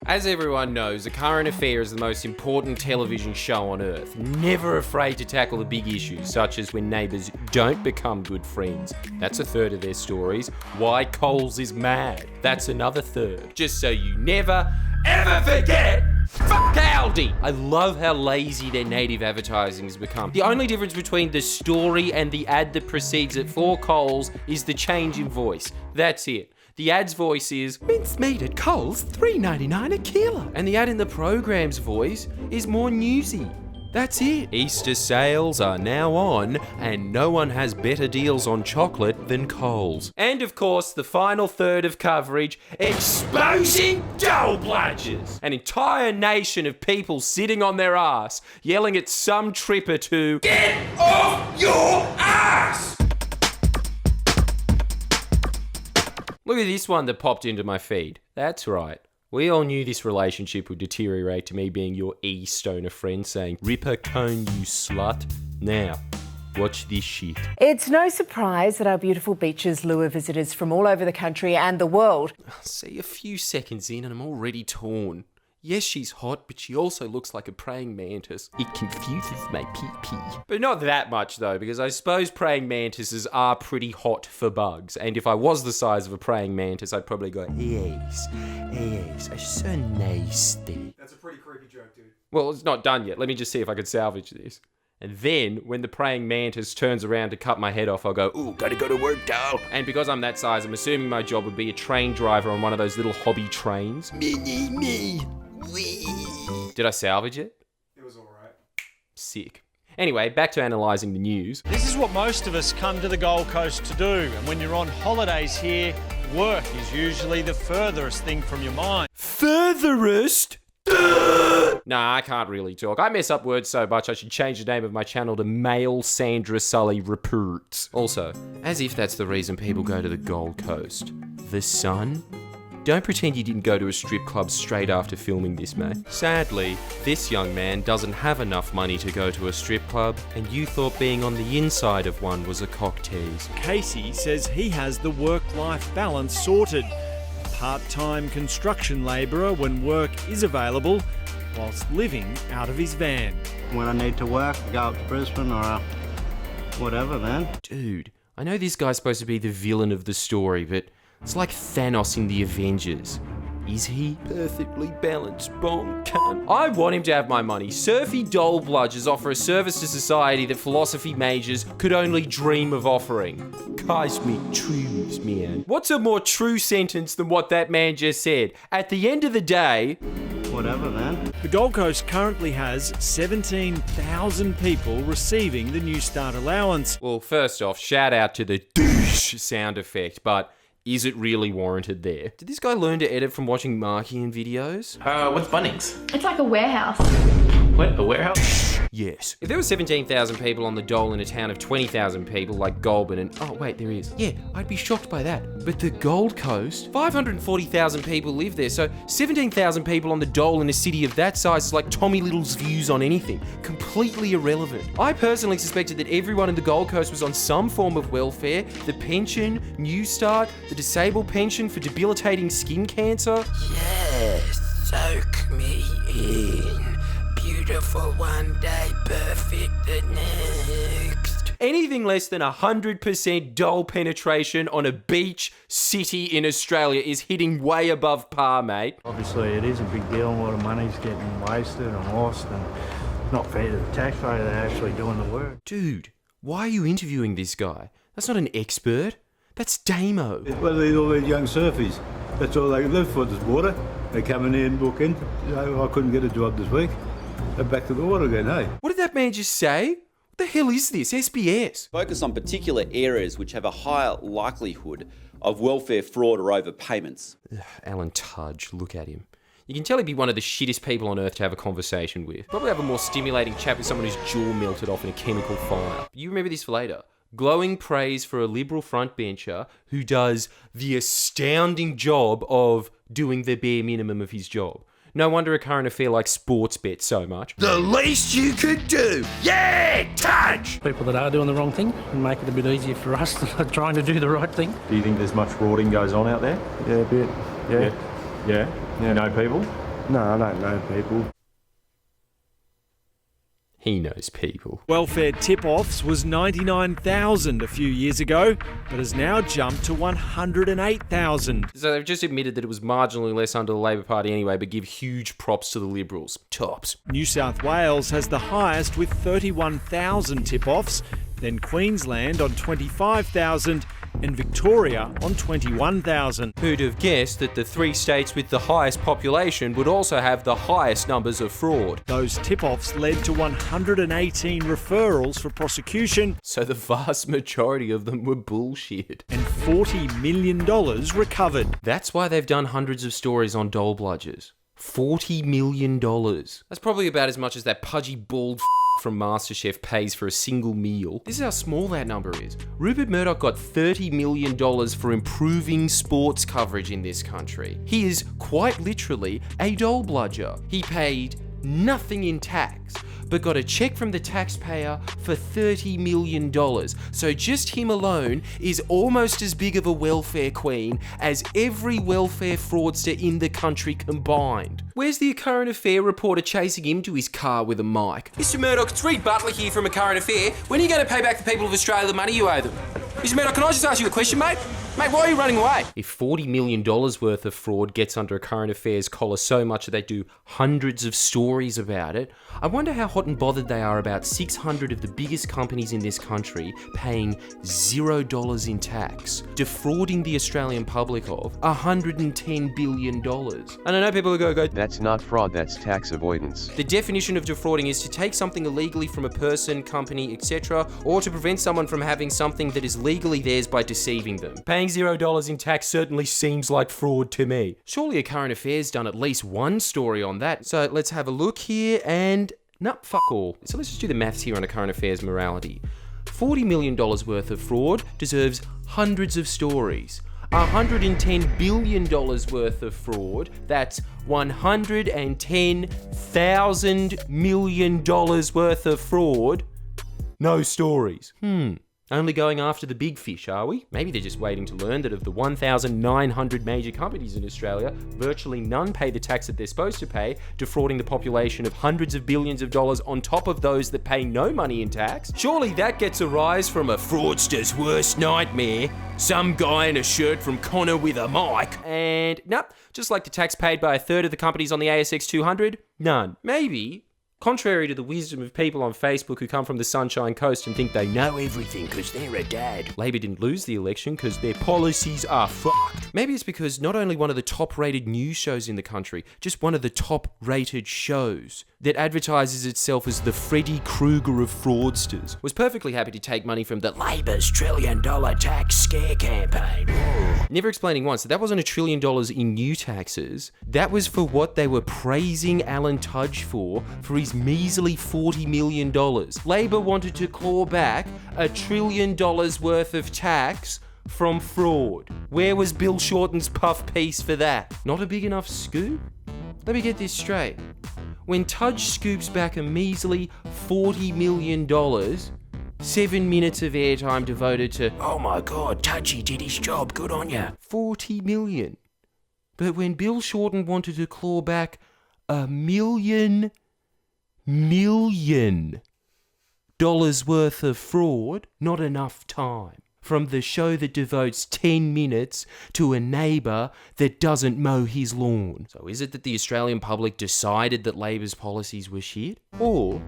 As everyone knows, A Current Affair is the most important television show on earth, never afraid to tackle the big issues, such as when neighbours don't become good friends. That's a third of their stories. Why Coles is mad. That's another third. Just so you never, ever forget, fuck Aldi! I love how lazy their native advertising has become. The only difference between the story and the ad that precedes it for Coles is the change in voice. That's it. The ad's voice is, mincemeat at Coles, $3.99 a kilo. And the ad in the program's voice is more newsy. That's it. Easter sales are now on, and no one has better deals on chocolate than Coles. And of course, the final third of coverage, exposing Dole Bludgers. An entire nation of people sitting on their ass, yelling at some tripper to, get off your ass! Look at this one that popped into my feed. That's right. We all knew this relationship would deteriorate to me being your E-stoner friend saying, rip a cone, you slut. Now, watch this shit. It's no surprise that our beautiful beaches lure visitors from all over the country and the world. See, a few seconds in and I'm already torn. Yes, she's hot, but she also looks like a praying mantis. It confuses my pee-pee. But not that much, though, because I suppose praying mantises are pretty hot for bugs. And if I was the size of a praying mantis, I'd probably go, yes, so nasty. That's a pretty creepy joke, dude. Well, it's not done yet. Let me just see if I can salvage this. And then, when the praying mantis turns around to cut my head off, I'll go, ooh, gotta go to work, Dole. And because I'm that size, I'm assuming my job would be a train driver on one of those little hobby trains. Me. Did I salvage it? It was alright. Sick. Anyway, back to analysing the news. This is what most of us come to the Gold Coast to do. And when you're on holidays here, work is usually the furthest thing from your mind. Furthest? Nah, I can't really talk. I mess up words so much I should change the name of my channel to Male Sandra Sully Reports. Also, as if that's the reason people go to the Gold Coast. The sun? Don't pretend you didn't go to a strip club straight after filming this, mate. Sadly, this young man doesn't have enough money to go to a strip club, and you thought being on the inside of one was a cock tease. Casey says he has the work-life balance sorted. Part-time construction labourer when work is available, whilst living out of his van. When I need to work, I go up to Brisbane or whatever, man. Dude, I know this guy's supposed to be the villain of the story, but it's like Thanos in the Avengers. Is he? Perfectly balanced bomb cunt. I want him to have my money. Surfy Dole Bludgers offer a service to society that philosophy majors could only dream of offering. Cosmic truths, man. What's a more true sentence than what that man just said? At the end of the day... Whatever, man. The Gold Coast currently has 17,000 people receiving the New Start allowance. Well, first off, shout out to the douche sound effect, but... is it really warranted there? Did this guy learn to edit from watching Markian videos? What's Bunnings? It's like a warehouse. What, a warehouse? Yes. If there were 17,000 people on the Dole in a town of 20,000 people like Goulburn and... oh, wait, there is. Yeah, I'd be shocked by that. But the Gold Coast? 540,000 people live there, so 17,000 people on the Dole in a city of that size is like Tommy Little's views on anything. Completely irrelevant. I personally suspected that everyone in the Gold Coast was on some form of welfare. The pension, New Start, the disabled pension for debilitating skin cancer. Yes, soak me in. Beautiful one day, perfect the next. Anything less than 100% Dole penetration on a beach city in Australia is hitting way above par, mate. Obviously, it is a big deal. A lot of money's getting wasted and lost, and not fair to the taxpayer. They're actually doing the work. Dude, why are you interviewing this guy? That's not an expert. That's Damo. Well, they're all these young surfies. That's all they live for, this water. They come in here and book in. I couldn't get a job this week. They're back to the water again, hey? What did that man just say? What the hell is this? SBS? Focus on particular areas which have a higher likelihood of welfare fraud or overpayments. Ugh, Alan Tudge, look at him. You can tell he'd be one of the shittest people on earth to have a conversation with. Probably have a more stimulating chat with someone whose jaw melted off in a chemical fire. You remember this for later. Glowing praise for a Liberal frontbencher who does the astounding job of doing the bare minimum of his job. No wonder A Current Affair likes sports bets so much. The least you could do. Yeah, touch! People that are doing the wrong thing and make it a bit easier for us that are trying to do the right thing. Do you think there's much frauding goes on out there? Yeah, a bit. Yeah. You know people? No, I don't know people. He knows people. Welfare tip-offs was 99,000 a few years ago, but has now jumped to 108,000. So they've just admitted that it was marginally less under the Labor Party anyway, but give huge props to the Liberals. Tops. New South Wales has the highest with 31,000 tip-offs, then Queensland on 25,000 and Victoria on 21,000. Who'd have guessed that the three states with the highest population would also have the highest numbers of fraud? Those tip-offs led to 118 referrals for prosecution. So the vast majority of them were bullshit. And $40 million recovered. That's why they've done hundreds of stories on Dole Bludgers. $40 million. That's probably about as much as that pudgy bald from MasterChef pays for a single meal. This is how small that number is. Rupert Murdoch got $30 million for improving sports coverage in this country. He is quite literally a Dole Bludger. He paid nothing in tax, but got a check from the taxpayer for $30 million. So just him alone is almost as big of a welfare queen as every welfare fraudster in the country combined. Where's the current affair reporter chasing him to his car with a mic? Mr. Murdoch, it's Reed Butler here from A Current Affair. When are you going to pay back the people of Australia the money you owe them? Mr. Murdoch, can I just ask you a question, mate? Mate, why are you running away? If $40 million worth of fraud gets under A Current Affairs collar so much that they do hundreds of stories about it, I wonder how hot and bothered they are about 600 of the biggest companies in this country paying $0 in tax, defrauding the Australian public of $110 billion. And I know people will go, that's not fraud, that's tax avoidance. The definition of defrauding is to take something illegally from a person, company, etc., or to prevent someone from having something that is legally theirs by deceiving them. Paying $0 in tax certainly seems like fraud to me. Surely A Current Affairs done at least one story on that. So let's have a look here and... no, fuck all. So let's just do the maths here on A Current Affairs morality. $40 million worth of fraud deserves hundreds of stories. $110 billion worth of fraud, that's $110,000 million worth of fraud, no stories. Only going after the big fish, are we? Maybe they're just waiting to learn that of the 1,900 major companies in Australia, virtually none pay the tax that they're supposed to pay, defrauding the population of hundreds of billions of dollars on top of those that pay no money in tax. Surely that gets a rise from a fraudster's worst nightmare. Some guy in a shirt from Connor with a mic. And nope, just like the tax paid by a third of the companies on the ASX 200, none. Maybe. Contrary to the wisdom of people on Facebook who come from the Sunshine Coast and think they know everything because they're a dad. Labor didn't lose the election because their policies are fucked. Maybe it's because not only one of the top-rated news shows in the country, just one of the top-rated shows that advertises itself as the Freddy Krueger of fraudsters was perfectly happy to take money from the Labor's $1 trillion tax scare campaign. Never explaining once that wasn't $1 trillion in new taxes. That was for what they were praising Alan Tudge for his measly $40 million. Labor wanted to claw back $1 trillion worth of tax from fraud. Where was Bill Shorten's puff piece for that? Not a big enough scoop? Let me get this straight. When Tudge scoops back a measly $40 million, 7 minutes of airtime devoted to, oh my god, Tudgey did his job, good on ya. $40 million. But when Bill Shorten wanted to claw back $1 million worth of fraud, not enough time. From the show that devotes 10 minutes to a neighbour that doesn't mow his lawn. So is it that the Australian public decided that Labor's policies were shit? Or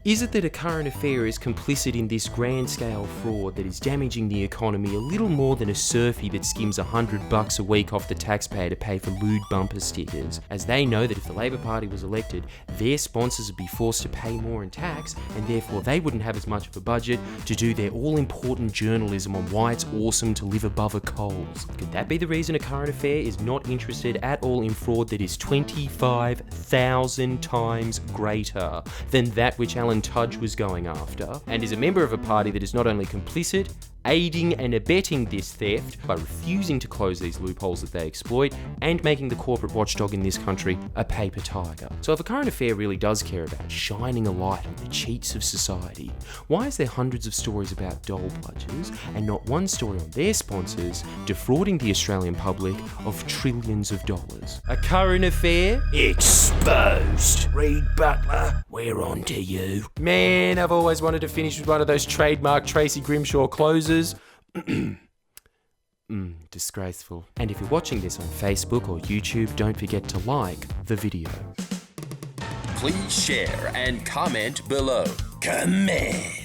is it that A Current Affair is complicit in this grand-scale fraud that is damaging the economy a little more than a surfie that skims $100 a week off the taxpayer to pay for lewd bumper stickers, as they know that if the Labor Party was elected, their sponsors would be forced to pay more in tax, and therefore they wouldn't have as much of a budget to do their all-important journalism on why it's awesome to live above a Coles. Could that be the reason A Current Affair is not interested at all in fraud that is 25,000 times greater than that which Alan Tudge was going after, and is a member of a party that is not only complicit, aiding and abetting this theft by refusing to close these loopholes that they exploit, and making the corporate watchdog in this country a paper tiger. So if a current affair really does care about shining a light on the cheats of society, why is there hundreds of stories about Dole Bludgers and not one story on their sponsors defrauding the Australian public of trillions of dollars? A current affair? Exposed. Reed Butler, we're on to you. Man, I've always wanted to finish with one of those trademark Tracy Grimshaw closes. Disgraceful. And if you're watching this on Facebook or YouTube, don't forget to like the video. Please share and comment below. Comment.